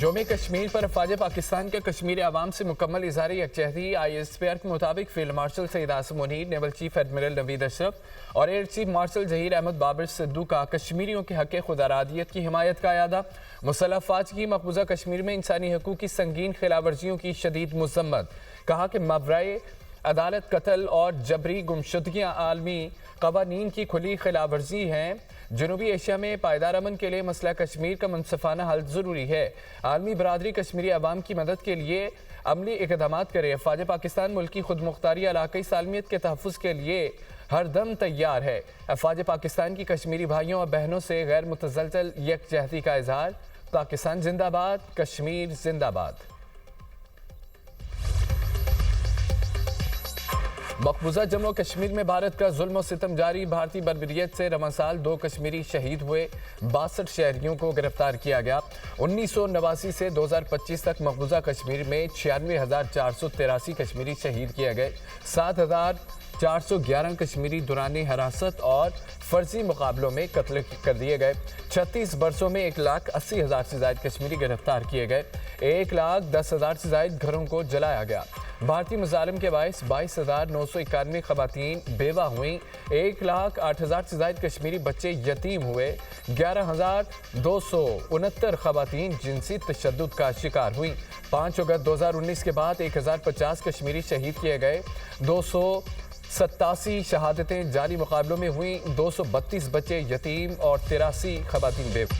یوم کشمیر پر افواج پاکستان کے کشمیر عوام سے مکمل اظہار یکجہتی ISPR کے مطابق field marshal Syed Asim Munir, naval chief admiral Naveed Ashraf اور air chief marshal Zaheer Ahmed Babar صدو کا کشمیریوں کے حق خود ارادیت کی حمایت کا اعادہ۔ مسلح افواج کی مقبوضہ کشمیر میں انسانی حقوق کی سنگین خلاف ورزیوں کی شدید مذمت۔ کہا کہ ماورائے عدالت قتل اور جبری گمشدگیاں عالمی قوانین کی کھلی خلاف ورزی ہیں۔ جنوبی ایشیا میں پائیدار امن کے لیے مسئلہ کشمیر کا منصفانہ حل ضروری ہے۔ عالمی برادری کشمیری عوام کی مدد کے لیے عملی اقدامات کرے۔ افواج پاکستان ملکی خود مختاری علاقائی سالمیت کے تحفظ کے لیے ہر دم تیار ہے۔ افواج پاکستان کی کشمیری بھائیوں اور بہنوں سے غیر متزلزل یکجہتی کا اظہار۔ پاکستان زندہ باد، کشمیر زندہ باد۔ مقبوضہ جموں و کشمیر میں بھارت کا ظلم و ستم جاری۔ بھارتی بربریت سے رواں سال 2 کشمیری شہید ہوئے، 62 شہریوں کو گرفتار کیا گیا۔ 1989 سے 2025 تک مقبوضہ کشمیر میں 96,483 کشمیری شہید کیے گئے، 7,411 کشمیری دوران حراست اور فرضی مقابلوں میں قتل کر دیے گئے۔ 36 برسوں میں 1,80,000 سے زائد کشمیری گرفتار کیے گئے، 1,10,000 سے زائد گھروں کو جلایا گیا۔ بھارتی مظالم کے باعث 22,991 خواتین بیوہ ہوئیں، 1,08,000 سے زائد کشمیری بچے یتیم ہوئے، 11,269 خواتین جنسی تشدد کا شکار ہوئیں۔ 5 اگست 2019 کے بعد 1,050 کشمیری شہید کیے گئے، 287 شہادتیں جاری مقابلوں میں ہوئیں، 232 بچے یتیم اور 83 خواتین بیوہ۔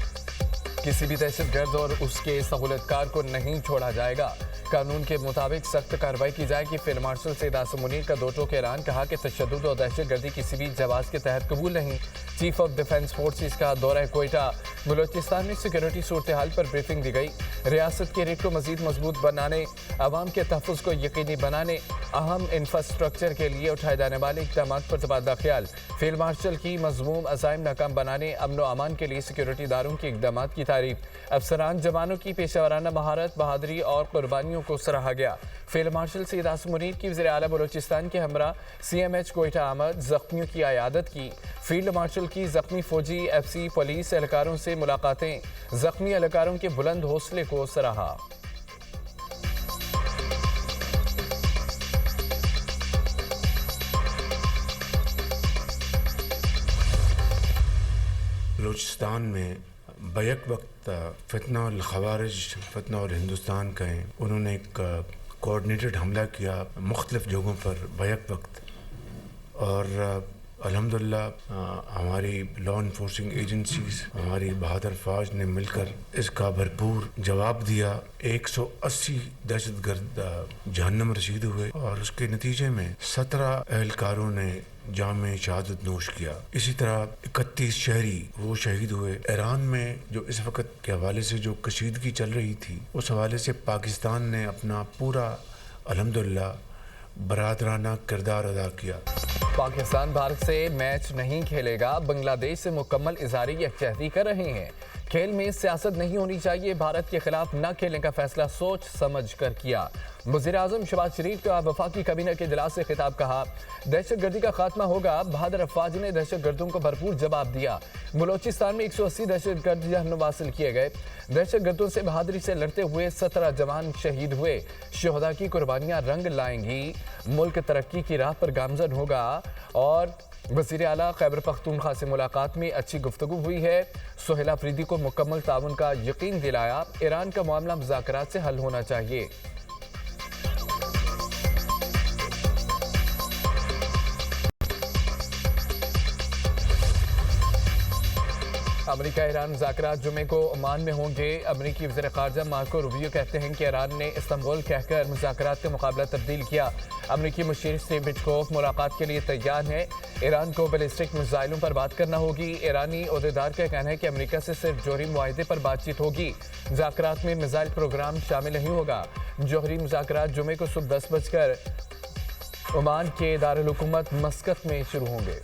کسی بھی دہشت گرد اور اس کے سہولت کار کو نہیں چھوڑا جائے گا۔ قانون کے مطابق سخت کارروائی کی جائے گی۔ فیلڈ مارشل سید عاصم منیر کا 2 ٹوک اعلان۔ کہا کہ تشدد اور دہشت گردی کسی بھی جواز کے تحت قبول نہیں۔ چیف آف ڈیفنس فورسز کا دورہ کوئٹہ۔ بلوچستان میں سیکورٹی صورتحال پر بریفنگ دی گئی۔ ریاست کے ریٹ کو مزید مضبوط بنانے، عوام کے تحفظ کو یقینی بنانے، اہم انفراسٹرکچر کے لیے اٹھائے جانے والے اقدامات پر تبادلہ خیال۔ فیلڈ مارشل کی مذموم عزائم ناکام بنانے، امن و امان کے لیے سیکورٹی اداروں کے اقدامات کی تعریف۔ افسران جوانوں کی پیشہ ورانہ مہارت، بہادری اور قربانیوں کو سراہا گیا۔ فیلڈ مارشل سید عاصم منیر کی وزیر اعلیٰ بلوچستان کے ہمراہ CMH کوئٹہ آمد، زخمیوں کی عیادت کی۔ فیلڈ مارشل کی زخمی فوجی، FC، پولیس اہلکاروں سے ملاقاتیں، زخمی اہلکاروں کے بلند حوصلے کو سراہا۔ بلوچستان میں بیک وقت فتنہ الخوارج، فتنہ اور ہندوستان کا ہے، انہوں نے ایک کوآرڈینیٹڈ حملہ کیا مختلف جگہوں پر بیک وقت، اور الحمدللہ ہماری لا انفورسنگ ایجنسیز، ہماری بہادر فوج نے مل کر اس کا بھرپور جواب دیا۔ 180 دہشت گرد جہنم رسید ہوئے اور اس کے نتیجے میں 17 اہلکاروں نے جام شہادت نوش کیا۔ اسی طرح 31 شہری وہ شہید ہوئے۔ ایران میں جو اس وقت کے حوالے سے جو کشیدگی چل رہی تھی، اس حوالے سے پاکستان نے اپنا پورا الحمدللہ برادرانہ کردار ادا کیا۔ پاکستان بھارت سے میچ نہیں کھیلے گا، بنگلہ دیش سے مکمل اظہار یکجہتی کر رہے ہیں۔ کھیل میں سیاست نہیں ہونی چاہیے، بھارت کے خلاف نہ کھیلنے کا فیصلہ سوچ سمجھ کر کیا۔ وزیر اعظم شہباز شریف کا وفاقی کابینہ کے اجلاس سے خطاب۔ کہا دہشت گردی کا خاتمہ ہوگا، بہادر افواج نے دہشت گردوں کو بھرپور جواب دیا۔ بلوچستان میں 180 دہشت گرد جہنم حاصل کیے گئے۔ دہشت گردوں سے بہادری سے لڑتے ہوئے 17 جوان شہید ہوئے۔ شہداء کی قربانیاں رنگ لائیں گی، ملک ترقی کی راہ پر گامزن ہوگا۔ اور وزیر اعلیٰ خیبر پختونخوا سے ملاقات میں اچھی گفتگو ہوئی ہے۔ سہیل آفریدی کو مکمل تعاون کا یقین دلایا۔ ایران کا معاملہ مذاکرات سے حل ہونا چاہیے۔ امریکہ ایران مذاکرات جمعے کو عمان میں ہوں گے۔ امریکی وزیر خارجہ مارکو روبیو کہتے ہیں کہ ایران نے استنبول کہہ کر مذاکرات کا مقابلہ تبدیل کیا۔ امریکی مشیر اسٹیو وٹکوف ملاقات کے لیے تیار ہیں۔ ایران کو بیلسٹک میزائلوں پر بات کرنا ہوگی۔ ایرانی عہدیدار کا کہنا ہے کہ امریکہ سے صرف جوہری معاہدے پر بات چیت ہوگی، مذاکرات میں میزائل پروگرام شامل نہیں ہوگا۔ جوہری مذاکرات جمعے کو صبح 10 بجے عمان کے دارالحکومت مسقط میں شروع ہوں گے۔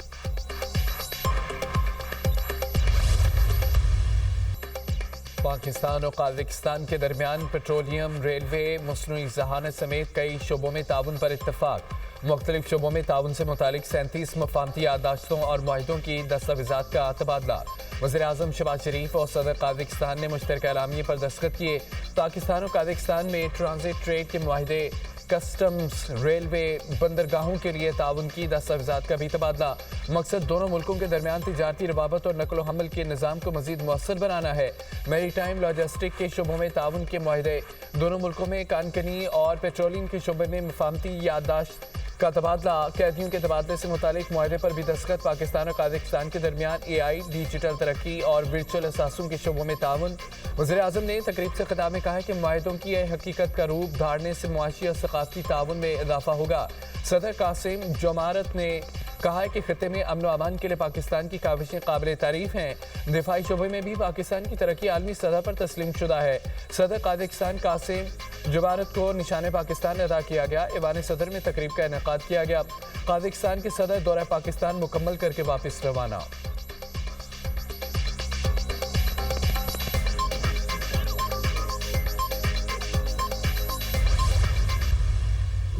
پاکستان اور قازقستان کے درمیان پیٹرولیم، ریلوے، مصنوعی ذہانت سمیت کئی شعبوں میں تعاون پر اتفاق۔ मुख्तलिफ शोबों में ताउन से मुतालिक 37 मफाहमती याददाश्तों और मुआहिदों की दस्तावेज़ात का तबादला। वज़ीर-ए-आज़म शहबाज शरीफ और सदर काज़ाकिस्तान ने मुश्तरका एलामिये पर दस्तखत किए। पाकिस्तान और काज़ाकिस्तान में ट्रांजिट ट्रेड के मुआहिदे, कस्टम्स, रेलवे, बंदरगाहों के लिए ताउन की दस्तावेज़ात का भी तबादला। मकसद दोनों मुल्कों के दरमियान तिजारती रवाबत और नकल व हमल के निज़ाम को मज़ीद मुअस्सर बनाना है। मैरी टाइम लॉजिस्टिक के शोबों में ताउन के मुआहिदे, दोनों मुल्कों में कानकनी और पेट्रोलियम के शोबे में मफाहमती याददाश्त का तबादला। कैदियों के तबादले से मुतालिक मुआहदे पर भी दस्तखत। पाकिस्तान और काज़ाकिस्तान के दरमियान AI, डिजिटल तरक्की और वर्चुअल असासों के शोबों में ताउन। वज़ीर-ए-आज़म ने तकरीब से खिताब में कहा कि मुआहिदों की हकीकत का रूप धारने से मुआशी और सकाफती ताउन में इजाफा होगा। सदर कासिम जोमारत ने कहा है कि खिते में अमन व अमान के लिए पाकिस्तान की काविशें काबिल तारीफ हैं। दिफाई शोबे में भी पाकिस्तान की तरक्की आलमी सतह पर तस्लीम शुदा है। सदर काज़ाकिस्तान कासिम जोमारत को निशान पाकिस्तान अदा किया गया। ईवान सदर में तकरीब का इनेकाद किया गया। काज़ाकिस्तान के सदर दौरा पाकिस्तान मुकम्मल करके वापस रवाना।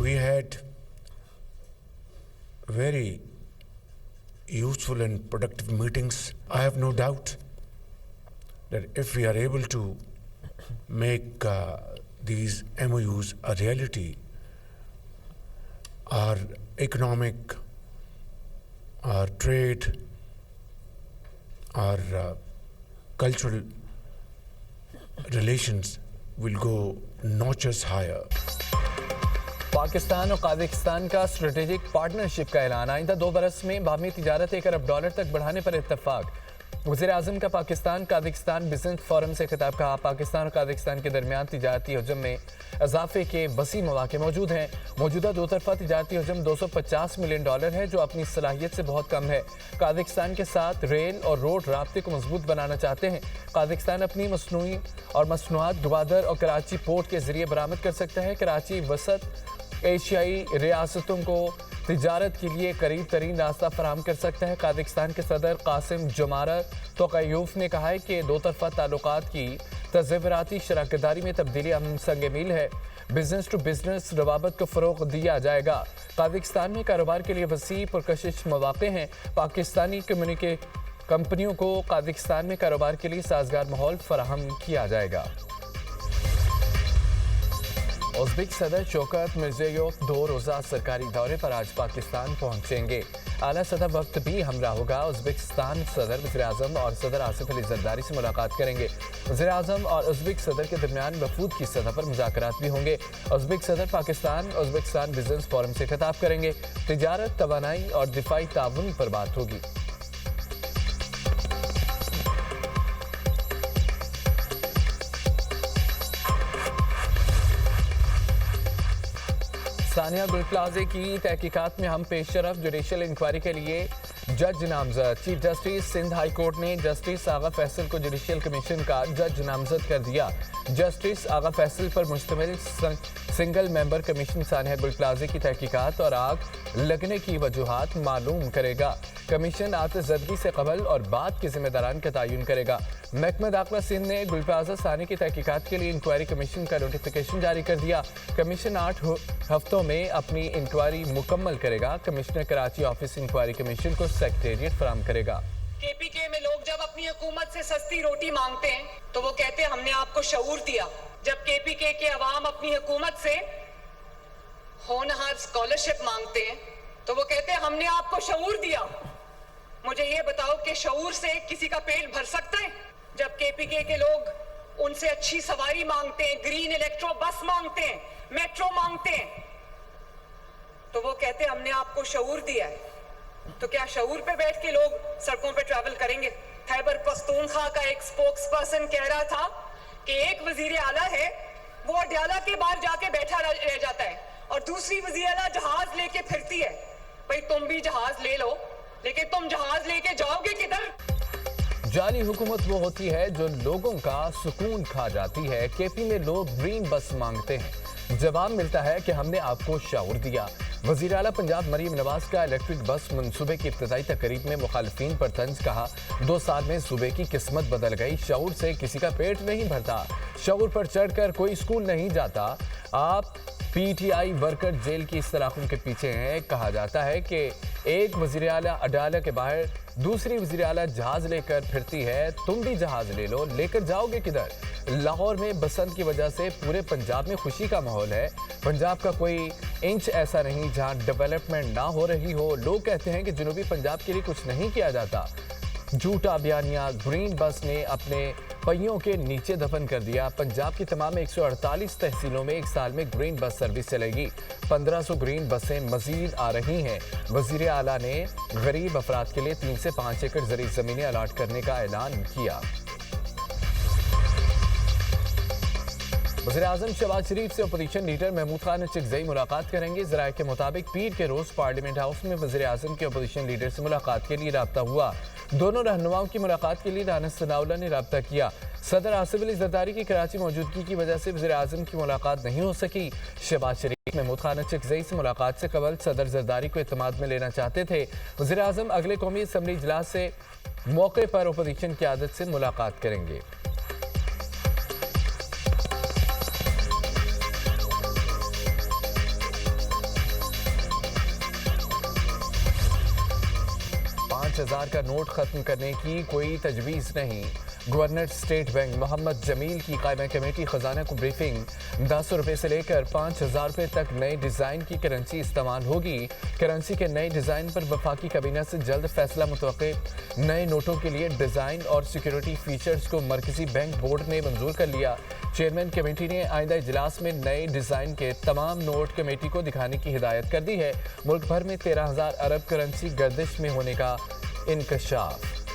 We had very useful and productive meetings. I have no doubt that if we are able to make these MOUs a reality, our economic, our trade, our cultural relations will go notches higher. Pakistan और काज़ाकिस्तान का strategic partnership का ऐलान। आइंदा 2 बरस में बाहमी तिजारत $1 अरब तक बढ़ाने पर इत्तफाक। वज़ीर-ए-आज़म का पाकिस्तान काज़ाकिस्तान बिजनेस फोरम से खिताब। कहा पाकिस्तान और काज़ाकिस्तान के दरमियान तिजारती हजम में इजाफे के वसी मौके मौजूद हैं। मौजूदा दो तरफा तिजारती हजम $250 मिलियन है, जो अपनी सलाहियत से बहुत कम है। काज़ाकिस्तान के साथ रेल और रोड राब्ते को मजबूत बनाना चाहते हैं। काज़ाकिस्तान अपनी मसनूई और मसनूआत ग्वादर और कराची पोर्ट के जरिए बरामद कर सकता है। कराची वसत एशियाई रियासतों को तिजारत के लिए करीब तरीन रास्ता फराहम कर सकता है। काज़ाकिस्तान के सदर कासिम जोमारत तोक़यूफ ने कहा है कि दो तरफा ताल्लुकात की तज़व्वुराती शराकतदारी में तब्दीली हम संग मील है। बिजनेस टू बिजनेस रवाबत को फ़रोग़ दिया जाएगा। काज़ाकिस्तान में कारोबार के लिए वसी पुरकशिश मौक़े हैं। पाकिस्तानी कंपनियों को काज़ाकिस्तान में कारोबार के लिए साजगार माहौल फराहम किया जाएगा। उज़्बेक सदर शौकत मिर्ज़ियोयेव 2 रोज़ा सरकारी दौरे पर आज पाकिस्तान पहुंचेंगे। आला सतह वक्त भी हमरा होगा। उज़्बेकिस्तान सदर वज़ीर-ए-आज़म और सदर आसिफ अली ज़रदारी से मुलाकात करेंगे। वज़ीर-ए-आज़म और उज़्बेक सदर के दरमियान वफूद की सतह पर मुज़ाकरात भी होंगे। उज़्बेक सदर उज़्बेकिस्तान बिजनेस फोरम से खिताब करेंगे। तिजारत, तवानाई और दिफाई ताउन पर बात होगी। सानिया गुलप्लाज़े की तहकीकात में हम पेशरफ। जुडिशल इंक्वायरी के लिए जज नामजद। Chief justice Sindh high court ने जस्टिस आगा फैसल को जुडिशल कमीशन का जज नामजद कर दिया। जस्टिस आगा फैसल पर मुश्तमिल सिंगल मेंबर कमीशन सानिया गुलप्लाज़े की तहकीकात और आग लगने की वजूहात मालूम करेगा। कमीशन आतिशज़दगी से कबल और बाद के जिम्मेदारान का तयन करेगा। महकमा दाखिला सिंध ने गुलप्लाज़ा सानी की तहकीकात के लिए इंक्वायरी कमीशन का नोटिफिकेशन जारी कर दिया। कमीशन 8 हफ्तों में अपनी इंक्वायरी मुकम्मल करेगा। Commissioner Karachi office inquiry commission को सेक्रेटेरिएट फराहम करेगा। KPK में लोग जब अपनी हुकूमत से सस्ती रोटी मांगते हैं तो वो कहते हैं हमने आपको शऊर दिया। जब KPK के अवाम अपनी हुकूमत से होनहार स्कॉलरशिप मांगते हैं तो वो कहते हैं हमने आपको शऊर दिया। मुझे ये बताओ कि शऊर से किसी का पेट भर सकता है? जब KPK के लोग उनसे अच्छी सवारी मांगते हैं, ग्रीन इलेक्ट्रो बस मांगते हैं, मेट्रो मांगते हैं, तो वो कहते हैं हमने आपको शऊर दिया है। तो क्या शऊर पे बैठ के लोग सड़कों पे ट्रैवल करेंगे? खैबर पख्तूनख्वा का एक स्पोक्स पर्सन कह रहा था कि एक वजीर आला है वो अड्याला के बाहर जाके बैठा रह जाता है और दूसरी वजीर आला जहाज लेके फिरती है। भाई तुम भी जहाज ले लो, लेकिन तुम जहाज लेके जाओगे किधर? जाली हुकूमत वो होती है जो लोगों का सुकून खा जाती है। KP में लोग ग्रीन बस मांगते हैं, जवाब मिलता है कि हमने आपको शऊर दिया। वज़ीर आला पंजाब मरीम नवाज का इलेक्ट्रिक बस मंसूबे की इब्तिदाई तकरीब में मुखालिफिन पर तंज कहा, 2 साल में सूबे की किस्मत बदल गई, शऊर से किसी का पेट नहीं भरता, शऊर पर चढ़कर कोई स्कूल नहीं जाता। आप पीटीआई वर्कर जेल की इस्तलाहों के पीछे हैं। कहा जाता है कि एक वज़ीर आला अडालत के बाहर दूसरी वज़ीर आला जहाज लेकर फिरती है, तुम भी जहाज ले लो, लेकर जाओगे किधर? लाहौर में बसंत की वजह से पूरे पंजाब में खुशी का माहौल है। पंजाब का कोई इंच ऐसा नहीं जहां डेवलपमेंट ना हो रही हो। लोग कहते हैं कि जनूबी पंजाब के लिए कुछ नहीं किया जाता। झूठा बयानिया ग्रीन बस ने अपने पहियों के नीचे दफन कर दिया। पंजाब की तमाम 148 तहसीलों में 1 साल में ग्रीन बस सर्विस चलेगी। 1500 ग्रीन बसें मजीद आ रही हैं। वज़ीर आला ने गरीब अफराद के लिए 3 से 5 एकड़ ज़रीई ज़मीनें अलाट करने का ऐलान किया। वज़ीर-ए-आज़म शहबाज शरीफ से अपोजिशन लीडर महमूद खान चिकज़ई मुलाकात करेंगे। ज़राए के मुताबिक पीर के रोज़ पार्लियामेंट हाउस में वज़ीर-ए-आज़म के अपोजिशन लीडर से मुलाकात के लिए राब्ता हुआ। दोनों रहनुमाओं की मुलाकात के लिए राना सनाउल्लाह ने राब्ता किया। सदर आसिफ अली ज़रदारी की कराची मौजूदगी की वजह से वज़ीर-ए-आज़म की मुलाकात नहीं हो सकी। शहबाज शरीफ महमूद खान चिकज़ई से मुलाकात से कबल सदर ज़रदारी को इत्मीनान में लेना चाहते थे। वज़ीर-ए-आज़म अगले कौमी असम्बली इजलास से मौके पर अपोजिशन क़यादत से मुलाकात करेंगे। $5000 का नोट खत्म करने की कोई तजवीज़ नहीं। Governor State Bank Mohammad Jameel की कायमा कमेटी खजाना को ब्रीफिंग। 10 रुपये से लेकर 5000 रुपये तक नए डिज़ाइन की करेंसी इस्तेमाल होगी। करेंसी के नए डिज़ाइन पर वफाकी कैबिनेट से जल्द फैसला मुतवक्के। नए नोटों के लिए डिज़ाइन और सिक्योरिटी फीचर्स को मरकजी बैंक बोर्ड ने मंजूर कर लिया। चेयरमैन कमेटी ने आइंदा इजलास में नए डिज़ाइन के तमाम नोट कमेटी को दिखाने की हिदायत कर दी है। मुल्क भर में 13,000 अरब करेंसी गर्दिश में होने का इंकशाफ।